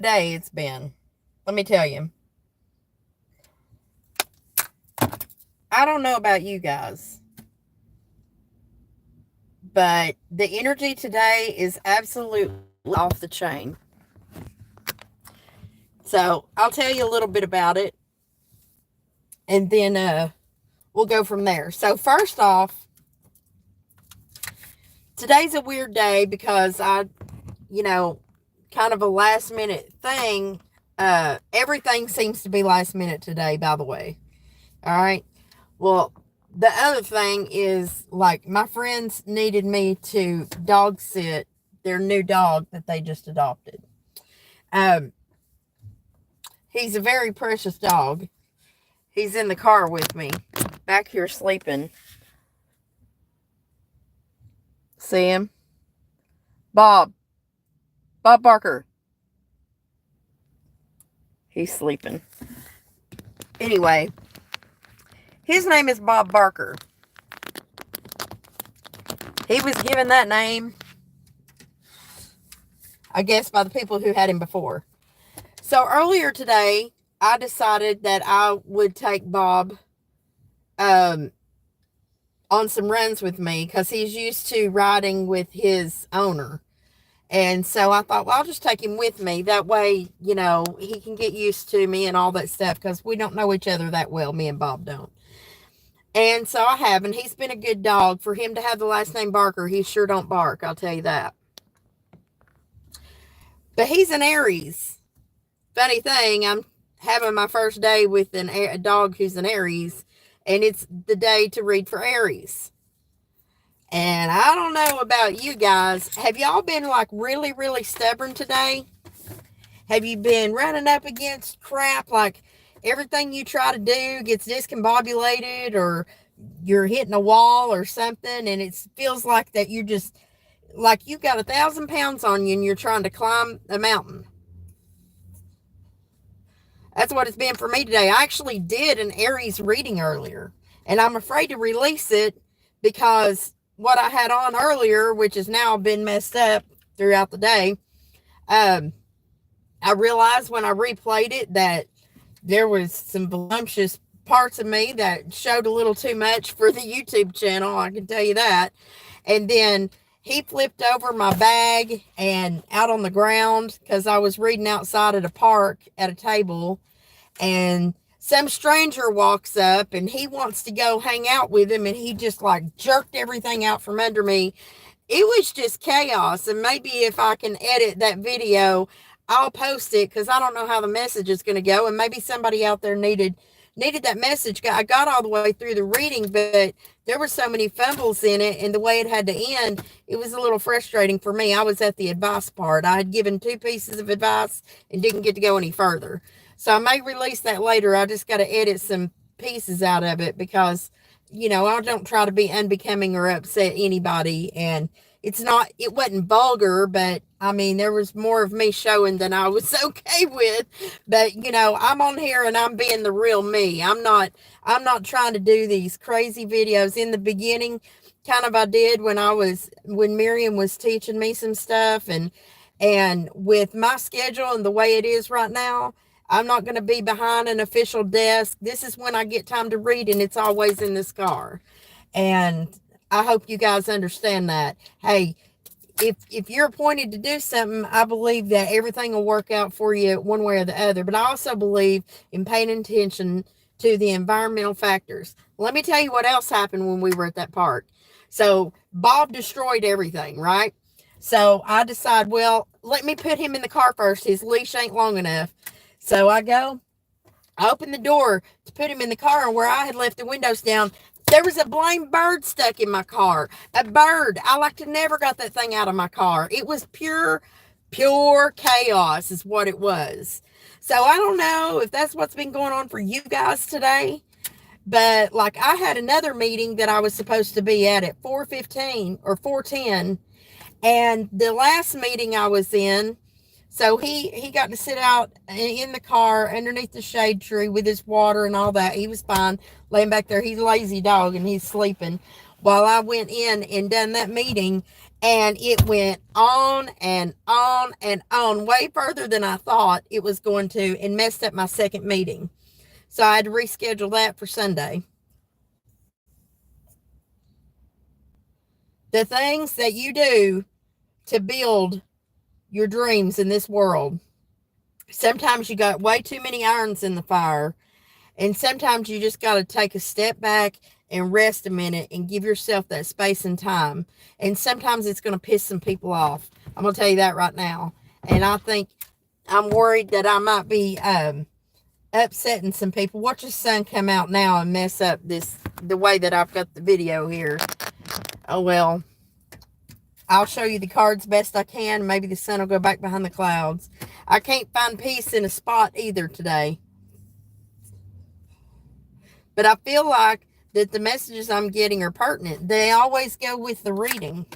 Day it's been. Let me tell you. I don't know about you guys, but the energy today is absolutely off the chain. So I'll tell you a little bit about it, and then we'll go from there. So first off, today's a weird day because you know, kind of a last minute thing. Everything seems to be last minute today, by the way. All right. Well, the other thing is like my friends needed me to dog sit their new dog that they just adopted. Um, he's a very precious dog. He's in the car with me, back here sleeping. See him? Bob. Bob Barker. He's sleeping. Anyway, his name is Bob Barker. He was given that name, I guess, by the people who had him before. So earlier today, I decided that I would take Bob um, on some runs with me because he's used to riding with his owner. And so I thought, well, I'll just take him with me. That way, you know, he can get used to me and all that stuff because we don't know each other that well. Me and Bob don't. And so I have, and he's been a good dog. For him to have the last name Barker, he sure don't bark, I'll tell you that. But he's an Aries. Funny thing, I'm having my first day with a dog who's an Aries, and it's the day to read for Aries. And I don't know about you guys. Have y'all been like really, really stubborn today? Have you been running up against crap like everything you try to do gets discombobulated or you're hitting a wall or something and it feels like that you're just like you got 1,000 pounds on you and you're trying to climb a mountain? That's what it's been for me today. I actually did an Aries reading earlier, and I'm afraid to release it because what I had on earlier, which has now been messed up throughout the day, um, I realized when I replayed it that there was some voluptuous parts of me that showed a little too much for the YouTube channel. I can tell you that. And then he flipped over my bag and out on the ground because I was reading outside at a park at a table, and some stranger walks up and he wants to go hang out with him, and he just like jerked everything out from under me. It was just chaos. And maybe if I can edit that video, I'll post it because I don't know how the message is going to go, and maybe somebody out there needed that message. I got all the way through the reading, but there were so many fumbles in it, and the way it had to end, it was a little frustrating for me. I was at the advice part. I had given 2 pieces of advice and didn't get to go any further. So I may release that later. I just got to edit some pieces out of it because, you know, I don't try to be unbecoming or upset anybody. And it wasn't vulgar, but I mean, there was more of me showing than I was okay with. But, you know, I'm on here and I'm being the real me. I'm not trying to do these crazy videos. In the beginning, kind of I did when Miriam was teaching me some stuff, and with my schedule and the way it is right now, I'm not going to be behind an official desk. This is when I get time to read, and it's always in this car. And I hope you guys understand that. Hey, if you're appointed to do something, I believe that everything will work out for you one way or the other. But I also believe in paying attention to the environmental factors. Let me tell you what else happened when we were at that park. So Bob destroyed everything, right? So I decide, well, let me put him in the car first. His leash ain't long enough. So I opened the door to put him in the car, and where I had left the windows down, there was a blamed bird stuck in my car. A bird. I like to never got that thing out of my car. It was pure chaos is what it was. So I don't know if that's what's been going on for you guys today. But like I had another meeting that I was supposed to be at 4:15 or 4:10. And the last meeting I was in, so he got to sit out in the car underneath the shade tree with his water and all that. He was fine laying back there. He's a lazy dog and he's sleeping while I went in and done that meeting. And it went on and on and on, way further than I thought it was going to, and messed up my second meeting. So I had to reschedule that for Sunday. The things that you do to build your dreams in this world, sometimes you got way too many irons in the fire, and sometimes you just got to take a step back and rest a minute and give yourself that space and time. And sometimes it's going to piss some people off. I'm going to tell you that right now. And I think I'm worried that I might be upsetting some people. Watch the sun come out now and mess up the way that I've got the video here. Oh well. I'll show you the cards best I can. Maybe the sun will go back behind the clouds. I can't find peace in a spot either today. But I feel like that the messages I'm getting are pertinent. They always go with the reading.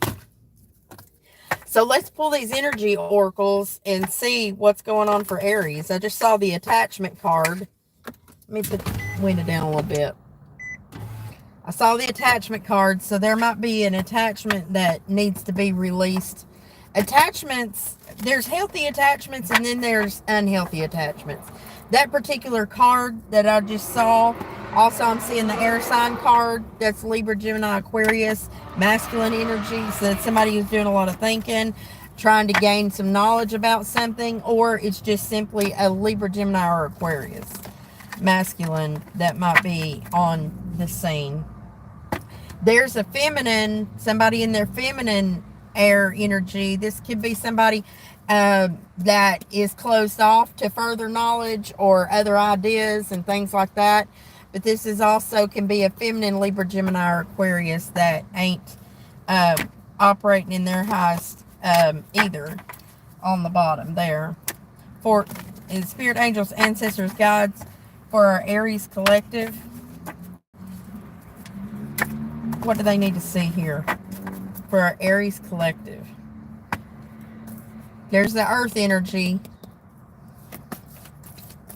So let's pull these energy oracles and see what's going on for Aries. I just saw the attachment card. Let me put the window down a little bit. I saw the attachment card, so there might be an attachment that needs to be released. Attachments, there's healthy attachments and then there's unhealthy attachments. That particular card that I just saw, also I'm seeing the air sign card. That's Libra, Gemini, Aquarius, masculine energy. So that's somebody who's doing a lot of thinking, trying to gain some knowledge about something, or it's just simply a Libra, Gemini, or Aquarius, masculine, that might be on the scene. There's a feminine, somebody in their feminine air energy. This could be somebody that is closed off to further knowledge or other ideas and things like that. But this is also can be a feminine Libra, Gemini, or Aquarius that ain't operating in their highest either, on the bottom there. For spirit, angels, ancestors, guides for our Aries collective. What do they need to see here for our Aries collective? There's the earth energy.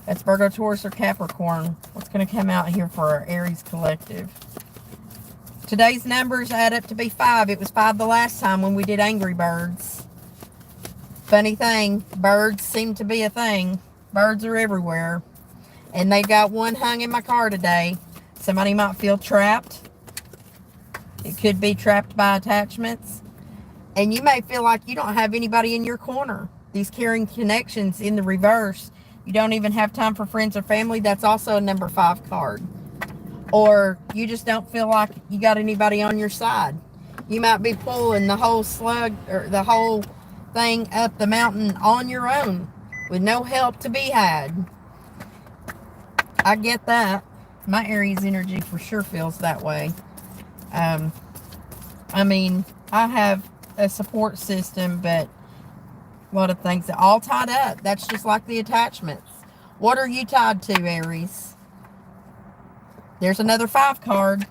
That's Virgo, Taurus, or Capricorn. What's going to come out here for our Aries collective? Today's numbers add up to be 5. It was 5 the last time when we did Angry Birds. Funny thing, birds seem to be a thing. Birds are everywhere. And they got one hung in my car today. Somebody might feel trapped. It could be trapped by attachments. And you may feel like you don't have anybody in your corner. These caring connections in the reverse. You don't even have time for friends or family. That's also a number 5 card. Or you just don't feel like you got anybody on your side. You might be pulling the whole slug or the whole thing up the mountain on your own with no help to be had. I get that. My Aries energy for sure feels that way. I mean, I have a support system, but a lot of things are all tied up. That's just like the attachments. What are you tied to, Aries? There's another 5 card.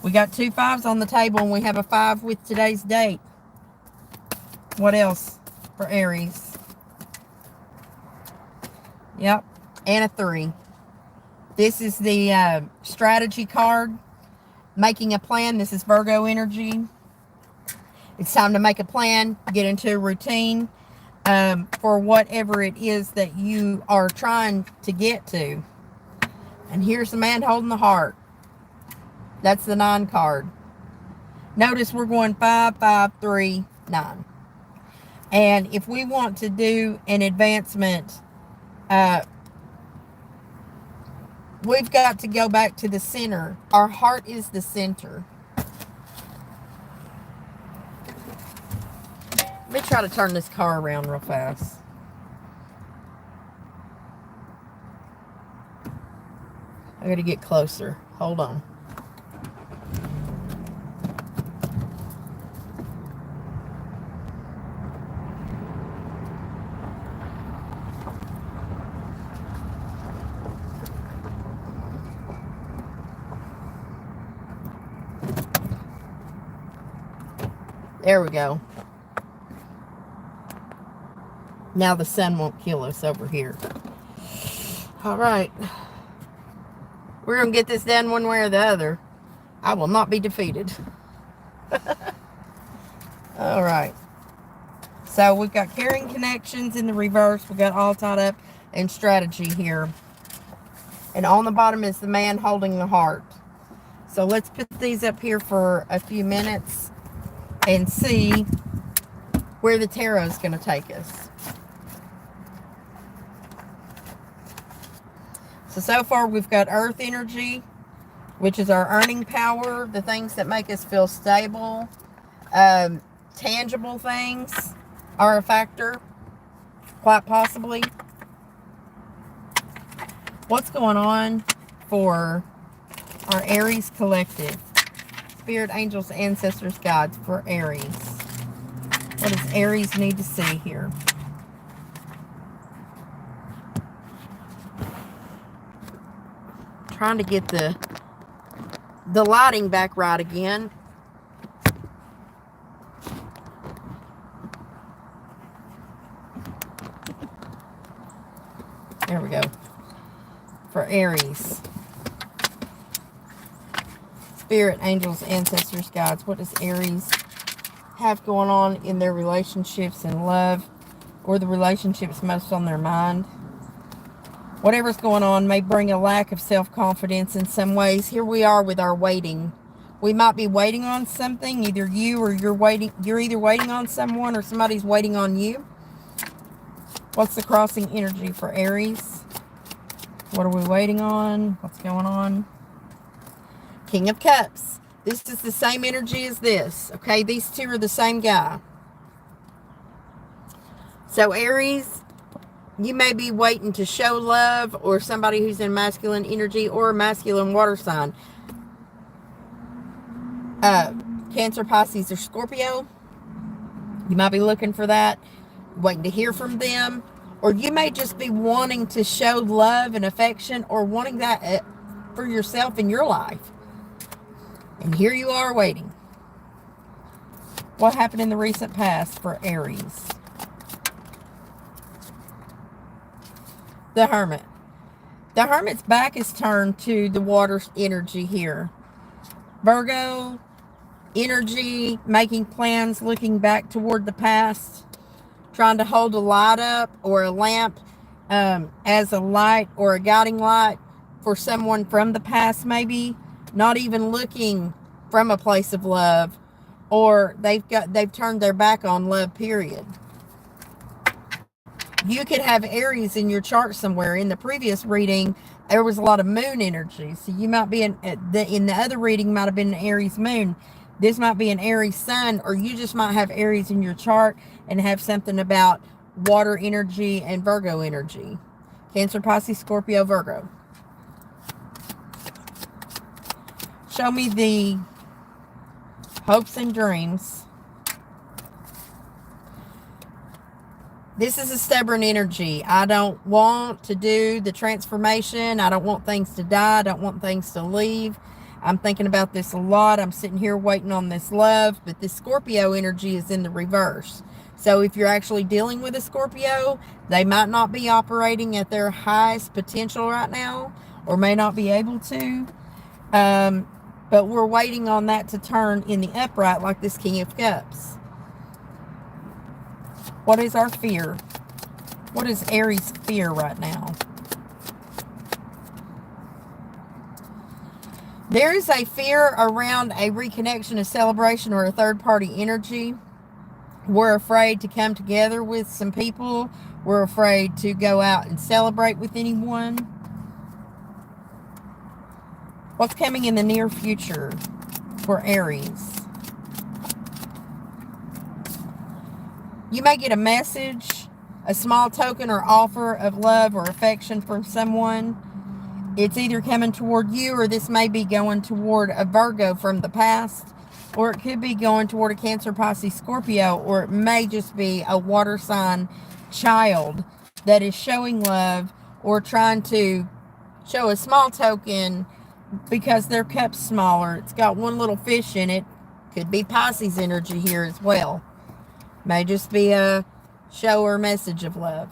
We got 2 5s on the table, and we have a 5 with today's date. What else for Aries? Yep, and a 3. This is the strategy card. Making a plan. This is Virgo energy. It's time to make a plan, get into a routine for whatever it is that you are trying to get to. And here's the man holding the heart. That's the 9 card. Notice we're going 5, 5, 3, 9. And if we want to do an advancement, we've got to go back to the center. Our heart is the center. Let me try to turn this car around real fast. I gotta get closer. Hold on. There we go. Now the sun won't kill us over here. All right. We're going to get this done one way or the other. I will not be defeated. All right. So we've got caring connections in the reverse. We've got all tied up and strategy here. And on the bottom is the man holding the heart. So let's put these up here for a few minutes and see where the tarot is going to take us. So far we've got earth energy, which is our earning power, the things that make us feel stable. Tangible things are a factor, quite possibly. What's going on for our Aries collective? Spirit, angels, ancestors, guides for Aries. What does Aries need to see here? Trying to get the lighting back right again. There we go. For Aries. Spirit, angels, ancestors, guides. What does Aries have going on in their relationships and love, or the relationships most on their mind? Whatever's going on may bring a lack of self-confidence in some ways. Here we are with our waiting. We might be waiting on something. Either you or you're either waiting on someone or somebody's waiting on you. What's the crossing energy for Aries? What are we waiting on? What's going on? King of Cups. This is the same energy as this. Okay, these two are the same guy. So Aries, you may be waiting to show love, or somebody who's in masculine energy or a masculine water sign. Cancer, Pisces, or Scorpio. You might be looking for that, waiting to hear from them. Or you may just be wanting to show love and affection, or wanting that for yourself in your life. And here you are waiting. What happened in the recent past for Aries? The Hermit. The Hermit's back is turned to the water energy here. Virgo energy, making plans, looking back toward the past, trying to hold a light up or a lamp as a light or a guiding light for someone from the past, maybe not even looking from a place of love, or they've turned their back on love, period. You could have Aries in your chart somewhere. In the previous reading, there was a lot of moon energy. So you might be in the other reading might have been an Aries moon. This might be an Aries sun, or you just might have Aries in your chart and have something about water energy and Virgo energy. Cancer, Pisces, Scorpio, Virgo. Show me the hopes and dreams. This is a stubborn energy. I don't want to do the transformation. I don't want things to die. I don't want things to leave. I'm thinking about this a lot. I'm sitting here waiting on this love, but this Scorpio energy is in the reverse. So if you're actually dealing with a Scorpio, they might not be operating at their highest potential right now, or may not be able to. But we're waiting on that to turn in the upright, like this King of Cups. What is our fear? What is Aries' fear right now? There is a fear around a reconnection, a celebration, or a third-party energy. We're afraid to come together with some people. We're afraid to go out and celebrate with anyone. What's coming in the near future for Aries? You may get a message, a small token or offer of love or affection from someone. It's either coming toward you, or this may be going toward a Virgo from the past, or it could be going toward a Cancer, Pisces, Scorpio, or it may just be a water sign child that is showing love or trying to show a small token because their cup's smaller. It's got one little fish in it. Could be Pisces energy here as well. May just be a show or message of love.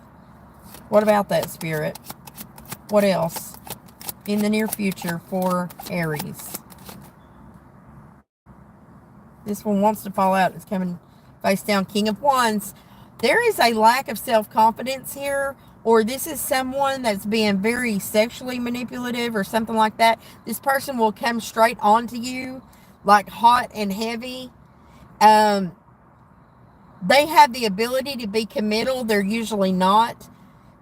What about that, Spirit? What else in the near future for Aries? This one wants to fall out. It's coming face down, King of Wands. There is a lack of self-confidence here, or this is someone that's being very sexually manipulative or something like that. This person will come straight onto you like hot and heavy. They have the ability to be committal. They're usually not.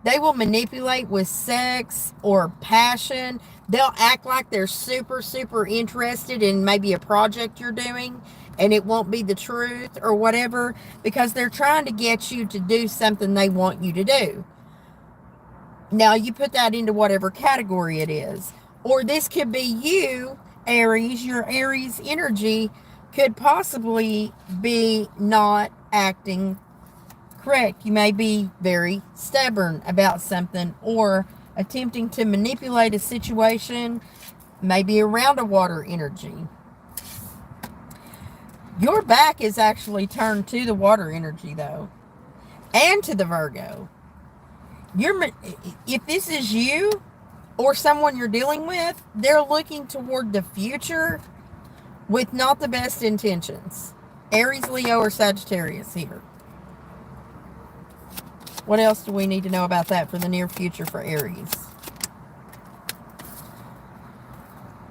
They will manipulate with sex or passion. They'll act like they're super, super interested in maybe a project you're doing, and it won't be the truth or whatever, because they're trying to get you to do something they want you to do. Now, you put that into whatever category it is. Or this could be you, Aries. Your Aries energy could possibly be not acting correct. You may be very stubborn about something, or attempting to manipulate a situation, maybe around a water energy. Your back is actually turned to the water energy, though, and to the Virgo. If this is you or someone you're dealing with, they're looking toward the future with not the best intentions. Aries, Leo, or Sagittarius here. What else do we need to know about that for the near future for Aries?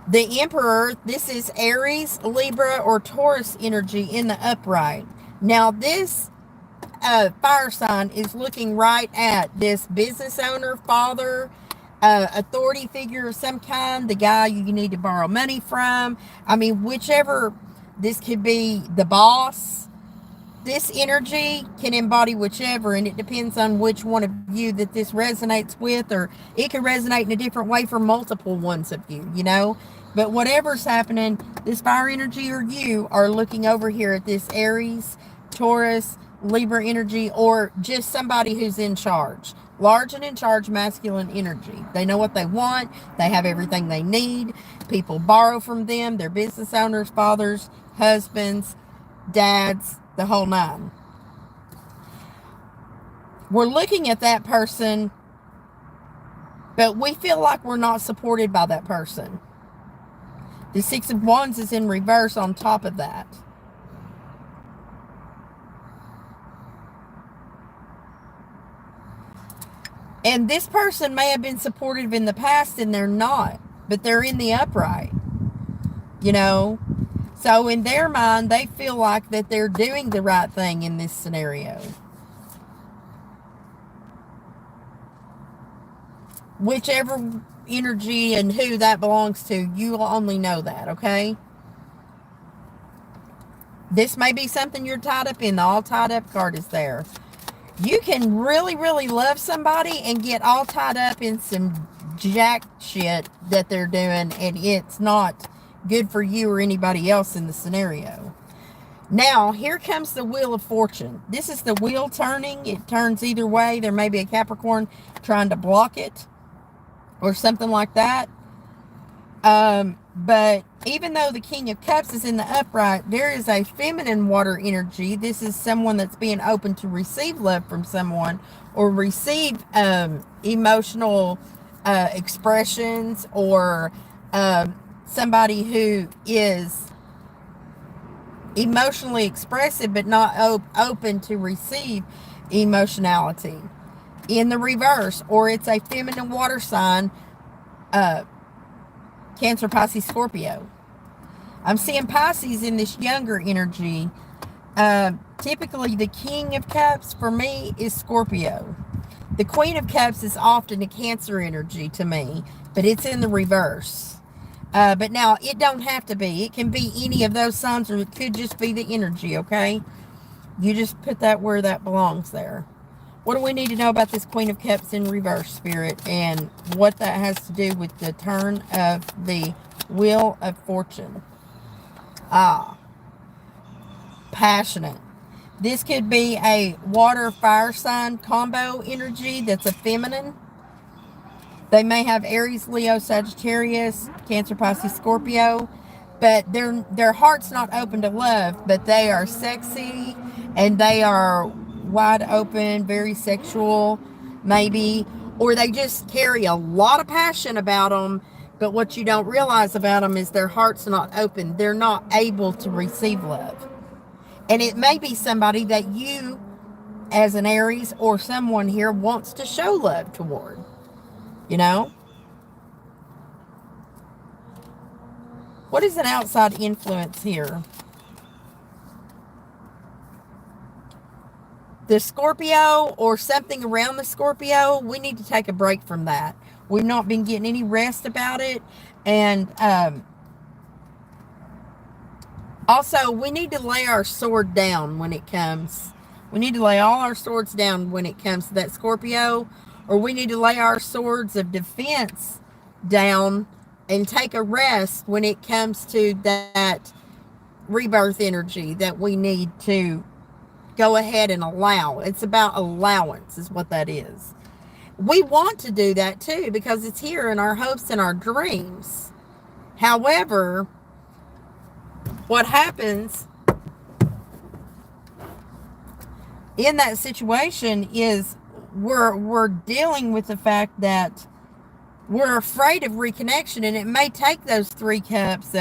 The Emperor, this is Aries, Libra, or Taurus energy in the upright. Now, this fire sign is looking right at this business owner, father, authority figure of some kind, the guy you need to borrow money from. I mean, whichever. This could be the boss. This energy can embody whichever, and it depends on which one of you that this resonates with, or it can resonate in a different way for multiple ones of you, you know. But whatever's happening, this fire energy or you are looking over here at this Aries, Taurus, Libra energy, or just somebody who's in charge. Large and in charge masculine energy. They know what they want. They have everything they need. People borrow from them. They're business owners, fathers, husbands, dads, the whole nine. We're looking at that person, but we feel like we're not supported by that person. The Six of Wands is in reverse on top of that. And this person may have been supportive in the past, and they're not, but they're in the upright, you know. So in their mind, they feel like that they're doing the right thing in this scenario. Whichever energy and who that belongs to, you will only know that, okay? This may be something you're tied up in. The all tied up card is there. You can really, really love somebody and get all tied up in some jack shit that they're doing, and it's not good for you or anybody else in the scenario. Now, here comes the Wheel of Fortune. This is the wheel turning. It turns either way. There may be a Capricorn trying to block it or something like that. But even though the King of Cups is in the upright, there is a feminine water energy. This is someone that's being open to receive love from someone, or receive emotional expressions, or somebody who is emotionally expressive but not open to receive emotionality. In the reverse, or it's a feminine water sign, Cancer, Pisces, Scorpio. I'm seeing Pisces in this younger energy. Typically, the King of Cups for me is Scorpio. The Queen of Cups is often a Cancer energy to me, but it's in the reverse. But now, it don't have to be. It can be any of those signs, or it could just be the energy, okay? You just put that where that belongs there. What do we need to know about this Queen of Cups in reverse, Spirit, and what that has to do with the turn of the Wheel of Fortune? Passionate. This could be a water-fire sign combo energy that's a feminine. They may have Aries, Leo, Sagittarius, Cancer, Pisces, Scorpio, but their heart's not open to love, but they are sexy, and they are wide open, very sexual, maybe, or they just carry a lot of passion about them, but what you don't realize about them is their heart's not open. They're not able to receive love. And it may be somebody that you, as an Aries or someone here, wants to show love toward. You know? What is an outside influence here? The Scorpio or something around the Scorpio, we need to take a break from that. We've not been getting any rest about it. And also, we need to lay our sword down when it comes. We need to lay all our swords down when it comes to that Scorpio. Or we need to lay our swords of defense down and take a rest when it comes to that rebirth energy that we need to go ahead and allow. It's about allowance is what that is. We want to do that too because it's here in our hopes and our dreams. However, what happens in that situation is we're dealing with the fact that we're afraid of reconnection, and it may take those 3 cups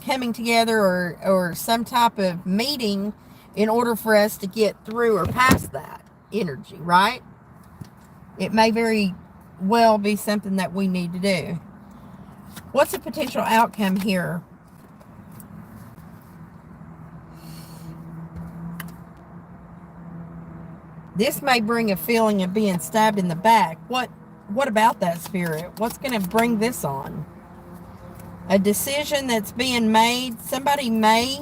coming together or some type of meeting in order for us to get through or past that energy, right? It may very well be something that we need to do. What's a potential outcome here? This may bring a feeling of being stabbed in the back. What about that, Spirit? What's going to bring this on? A decision that's being made. Somebody may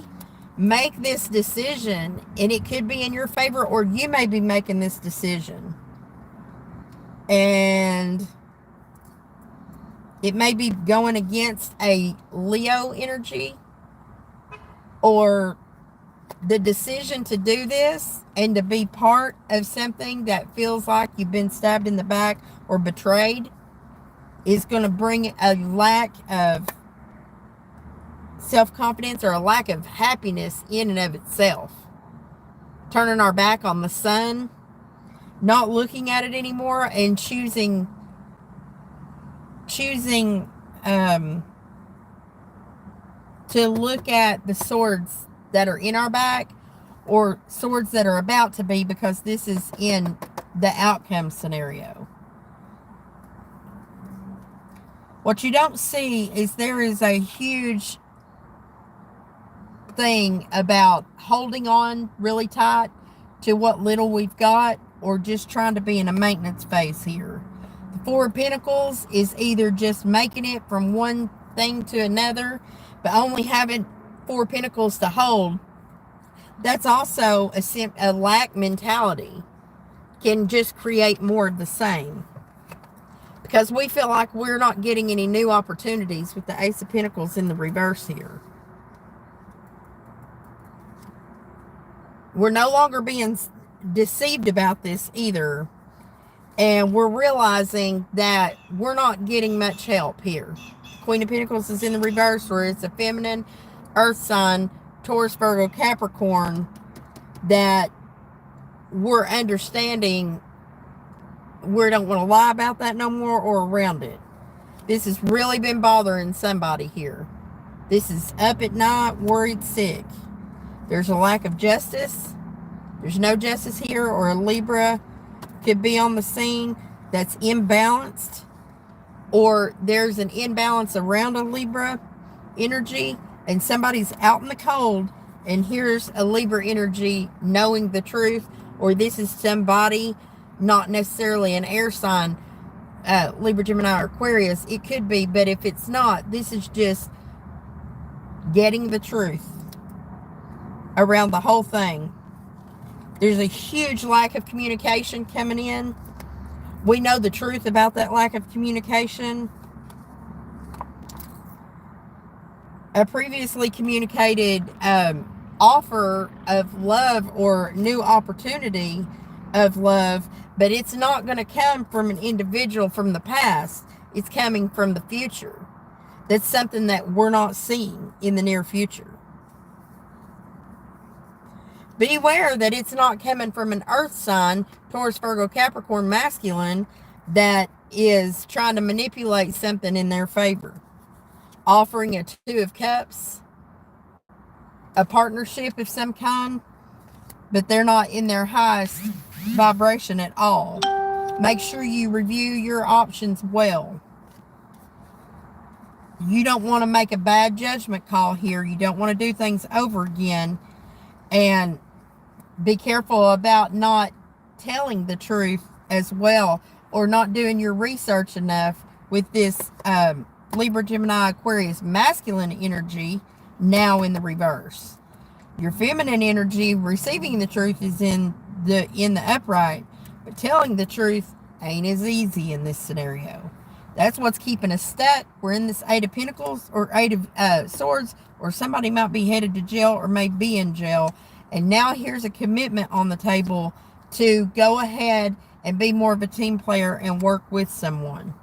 make this decision, and it could be in your favor, or you may be making this decision. And it may be going against a Leo energy, or the decision to do this and to be part of something that feels like you've been stabbed in the back or betrayed is going to bring a lack of self-confidence or a lack of happiness in and of itself. Turning our back on the sun, not looking at it anymore, and choosing to look at the swords that are in our back or swords that are about to be, because this is in the outcome scenario. What you don't see is there is a huge thing about holding on really tight to what little we've got, or just trying to be in a maintenance phase here. The 4 of Pentacles is either just making it from one thing to another, but only having 4 Pentacles to hold. That's also a lack mentality. Can just create more of the same. Because we feel like we're not getting any new opportunities with the Ace of Pentacles in the reverse here. We're no longer being deceived about this either. And we're realizing that we're not getting much help here. Queen of Pentacles is in the reverse, where it's a feminine earth sign, Taurus, Virgo, Capricorn, that we're understanding we don't want to lie about that no more or around it. This has really been bothering somebody here. This is up at night, worried, sick. There's a lack of justice. There's no justice here, or a Libra could be on the scene that's imbalanced, or there's an imbalance around a Libra energy, and somebody's out in the cold, and here's a Libra energy knowing the truth, or this is somebody, not necessarily an air sign, Libra, Gemini, or Aquarius. It could be, but if it's not, this is just getting the truth around the whole thing. There's a huge lack of communication coming in. We know the truth about that lack of communication. A previously communicated offer of love or new opportunity of love, but it's not going to come from an individual from the past. It's coming from the future. That's something that we're not seeing in the near future. Beware that it's not coming from an earth sign, Taurus, Virgo, Capricorn, masculine, that is trying to manipulate something in their favor. Offering a 2 of Cups. a partnership of some kind, but they're not in their highest vibration at all. Make sure you review your options well. You don't want to make a bad judgment call here. You don't want to do things over again. And be careful about not telling the truth as well, or not doing your research enough with this Libra, Gemini, Aquarius masculine energy now in the reverse. Your feminine energy, receiving the truth, is in the upright, but telling the truth ain't as easy in this scenario. That's what's keeping us stuck. We're in this Eight of Pentacles or Eight of Swords, or somebody might be headed to jail or may be in jail. And now here's a commitment on the table to go ahead and be more of a team player and work with someone.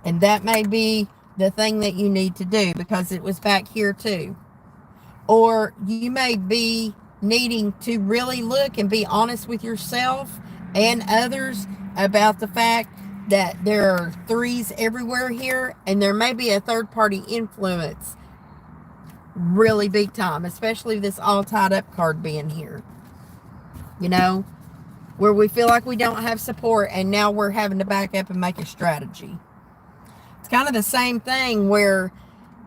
And that may be the thing that you need to do, because it was back here too. Or you may be needing to really look and be honest with yourself and others about the fact that there are threes everywhere here, and there may be a third-party influence really big time, especially this all tied up card being here. You know, where we feel like we don't have support, and now we're having to back up and make a strategy. It's kind of the same thing where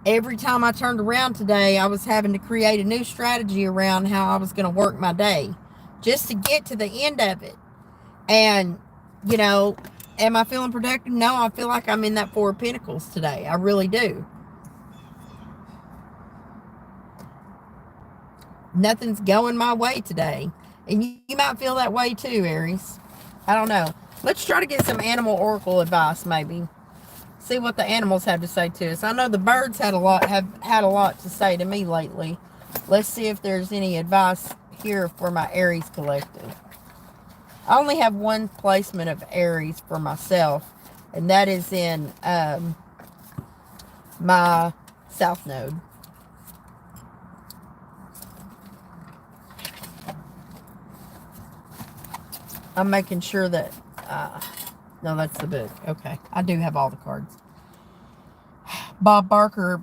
every time I turned around today, I was having to create a new strategy around how I was going to work my day just to get to the end of it. And, you know, am I feeling productive? No, I feel like I'm in that Four of Pentacles today. I really do. Nothing's going my way today. And you might feel that way too, Aries. I don't know. Let's try to get some animal oracle advice, maybe. See what the animals have to say to us. I know the birds have had a lot to say to me lately. Let's see if there's any advice here for my Aries collective. I only have one placement of Aries for myself, and that is in my South Node. I'm making sure that... no, that's the book. Okay. I do have all the cards. Bob Barker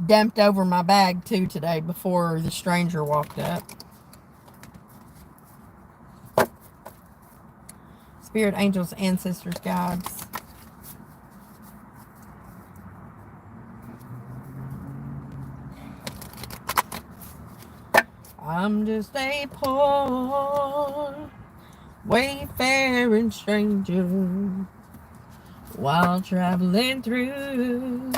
dumped over my bag, too, today before the stranger walked up. Spirit, angels, ancestors, guides. I'm just a poor wayfaring stranger while traveling through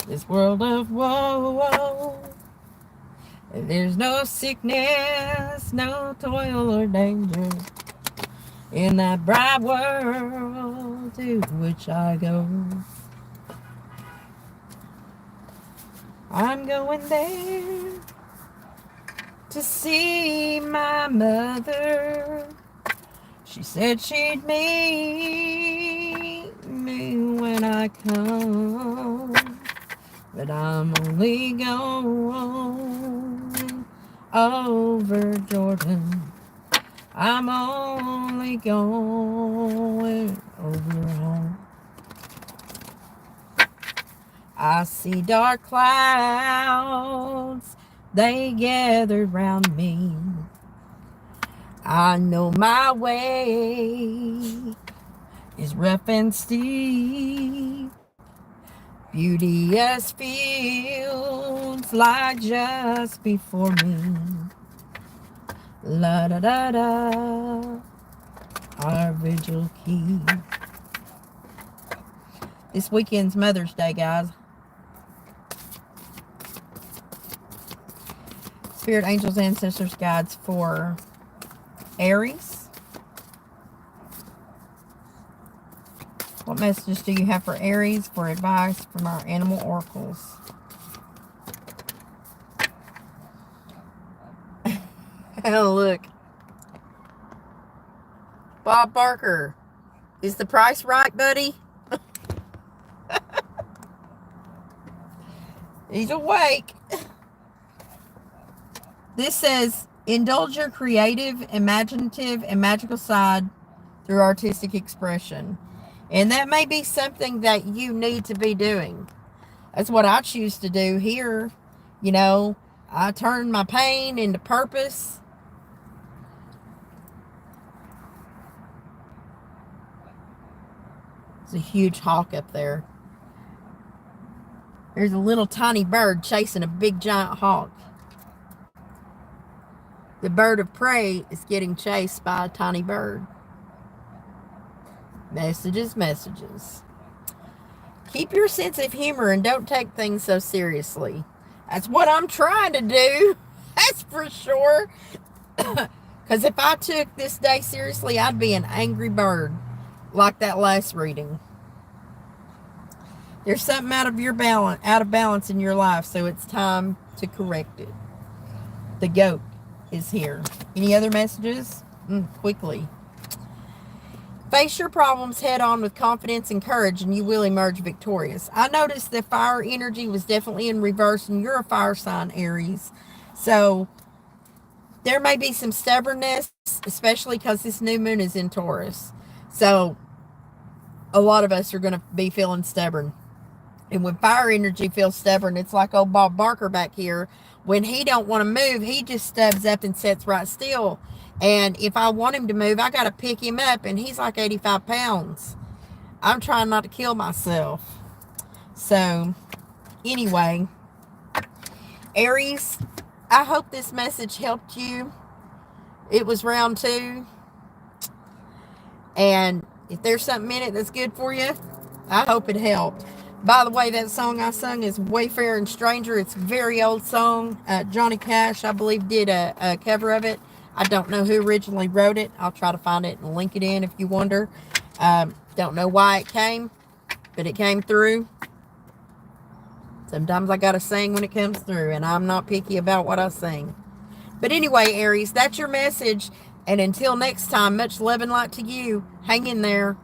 this world of woe. There's no sickness, no toil or danger in that bright world to which I go. I'm going there to see my mother. She said she'd meet me when I come, but I'm only going over Jordan. I'm only going over home. I see dark clouds, they gathered round me. I know my way is rough and steep. Beauteous fields lie just before me. La da da da, our vigil keep. This weekend's Mother's Day, guys. Spirit, angels, ancestors, guides for Aries. What messages do you have for Aries for advice from our animal oracles? Oh, look. Bob Barker. Is the price right, buddy? He's awake. This says, indulge your creative, imaginative, and magical side through artistic expression. And that may be something that you need to be doing. That's what I choose to do here You know, I turn my pain into purpose. There's a huge hawk up there. There's a little tiny bird chasing a big giant hawk. The bird of prey is getting chased by a tiny bird. Messages, messages. Keep your sense of humor and don't take things so seriously. That's what I'm trying to do. That's for sure. Because if I took this day seriously, I'd be an angry bird, like that last reading. There's something out of balance in your life, so it's time to correct it. The goat is here. Any other messages? Quickly. Face your problems head on with confidence and courage, and you will emerge victorious. I noticed the fire energy was definitely in reverse, and you're a fire sign, Aries. So there may be some stubbornness, especially because this new moon is in Taurus. So a lot of us are going to be feeling stubborn. And when fire energy feels stubborn, it's like old Bob Barker back here. When he don't want to move, he just stubs up and sits right still. And if I want him to move, I got to pick him up, and he's like 85 pounds. I'm trying not to kill myself. So, anyway, Aries, I hope this message helped you. It was round 2. And if there's something in it that's good for you, I hope it helped. By the way, that song I sung is Wayfarer and Stranger. It's a very old song. Johnny Cash, I believe, did a cover of it. I don't know who originally wrote it. I'll try to find it and link it in if you wonder. Don't know why it came, but it came through. Sometimes I got to sing when it comes through, and I'm not picky about what I sing. But anyway, Aries, that's your message. And until next time, much love and light to you. Hang in there.